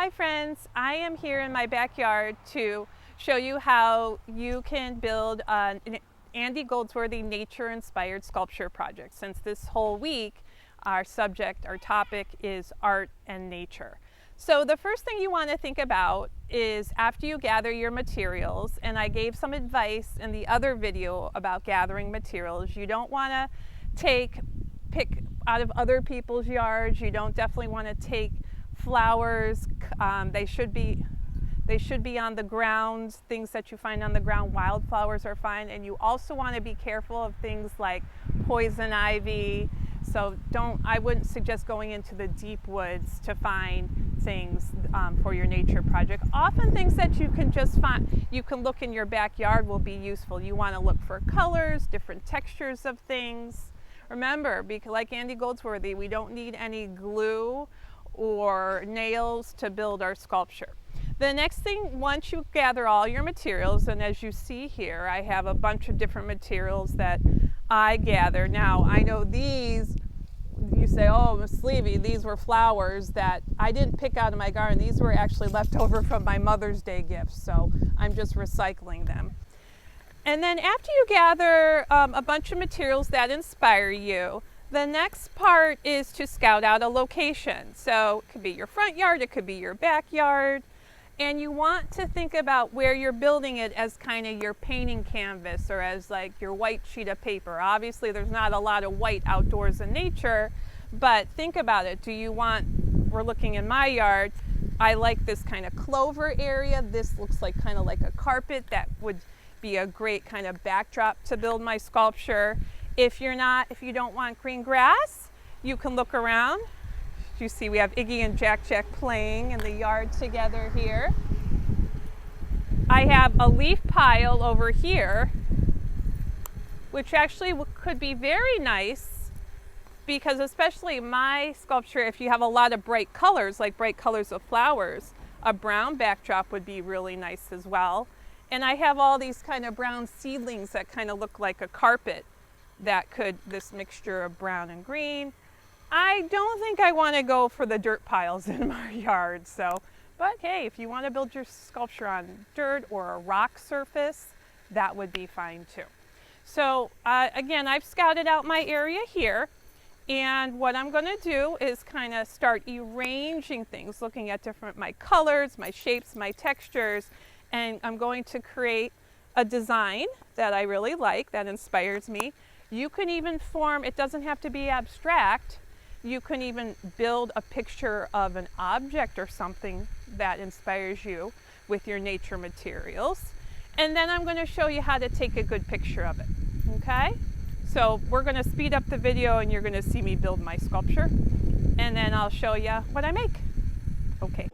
Hi friends, I am here in my backyard to show you how you can build an Andy Goldsworthy nature-inspired sculpture project. Since this whole week our topic is art and nature. So the first thing you want to think about is after you gather your materials, and I gave some advice in the other video about gathering materials, you don't want to pick out of other people's yards. You don't definitely want to take flowers. They should be on the ground. Things that you find on the ground, wildflowers are fine. And you also want to be careful of things like poison ivy. So I wouldn't suggest going into the deep woods to find things for your nature project. Often things that you can just find, you can look in your backyard, will be useful. You want to look for colors, different textures of things. Remember, because like Andy Goldsworthy, we don't need any glue or nails to build our sculpture. The next thing, once you gather all your materials, and as you see here, I have a bunch of different materials that I gather. Now, I know these, you say, oh, Miss Levy, these were flowers that I didn't pick out of my garden. These were actually left over from my Mother's Day gifts, so I'm just recycling them. And then after you gather a bunch of materials that inspire you, the next part is to scout out a location. So it could be your front yard, it could be your backyard, and you want to think about where you're building it as kind of your painting canvas or as like your white sheet of paper. Obviously there's not a lot of white outdoors in nature, but think about it. We're looking in my yard, I like this kind of clover area. This looks like kind of like a carpet. That would be a great kind of backdrop to build my sculpture. If you don't want green grass, you can look around. You see we have Iggy and Jack playing in the yard together here. I have a leaf pile over here, which actually could be very nice because especially my sculpture, if you have a lot of bright colors, like bright colors of flowers, a brown backdrop would be really nice as well. And I have all these kind of brown seedlings that kind of look like a carpet. This mixture of brown and green. I don't think I want to go for the dirt piles in my yard, but hey, if you want to build your sculpture on dirt or a rock surface, that would be fine too. So again, I've scouted out my area here, and what I'm going to do is kind of start arranging things, looking at my colors, my shapes, my textures, and I'm going to create a design that I really like, that inspires me. You can even it doesn't have to be abstract. You can even build a picture of an object or something that inspires you with your nature materials. And then I'm going to show you how to take a good picture of it. Okay? So we're going to speed up the video and you're going to see me build my sculpture. And then I'll show you what I make. Okay.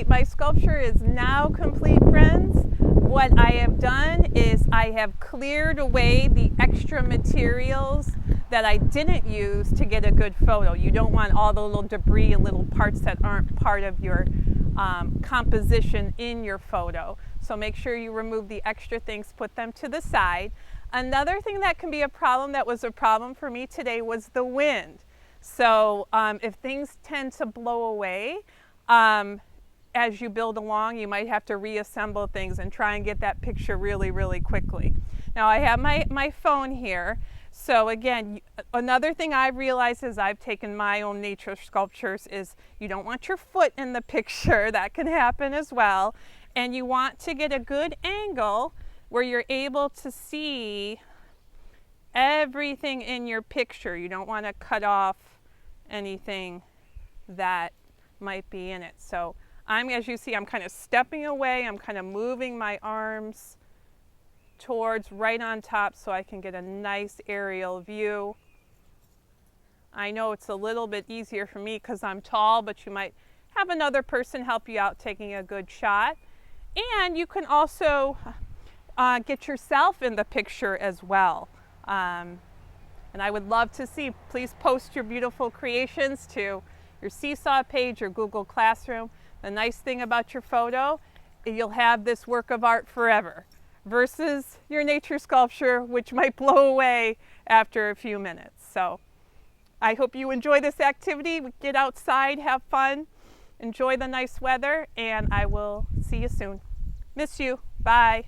My sculpture is now complete, friends. What I have done is I have cleared away the extra materials that I didn't use to get a good photo. You don't want all the little debris and little parts that aren't part of your composition in your photo. So make sure you remove the extra things, put them to the side. Another thing that can be a problem, that was a problem for me today, was the wind. So if things tend to blow away, as you build along, you might have to reassemble things and try and get that picture really, really quickly. Now I have my phone here. So again, another thing I've realized as I've taken my own nature sculptures is you don't want your foot in the picture. That can happen as well. And you want to get a good angle where you're able to see everything in your picture. You don't want to cut off anything that might be in it. So as you see, I'm kind of stepping away. I'm kind of moving my arms towards right on top so I can get a nice aerial view. I know it's a little bit easier for me because I'm tall, but you might have another person help you out taking a good shot. And you can also get yourself in the picture as well. And I would love to see, please post your beautiful creations to your Seesaw page or Google Classroom. The nice thing about your photo, you'll have this work of art forever versus your nature sculpture, which might blow away after a few minutes. So I hope you enjoy this activity. Get outside, have fun, enjoy the nice weather, and I will see you soon. Miss you. Bye.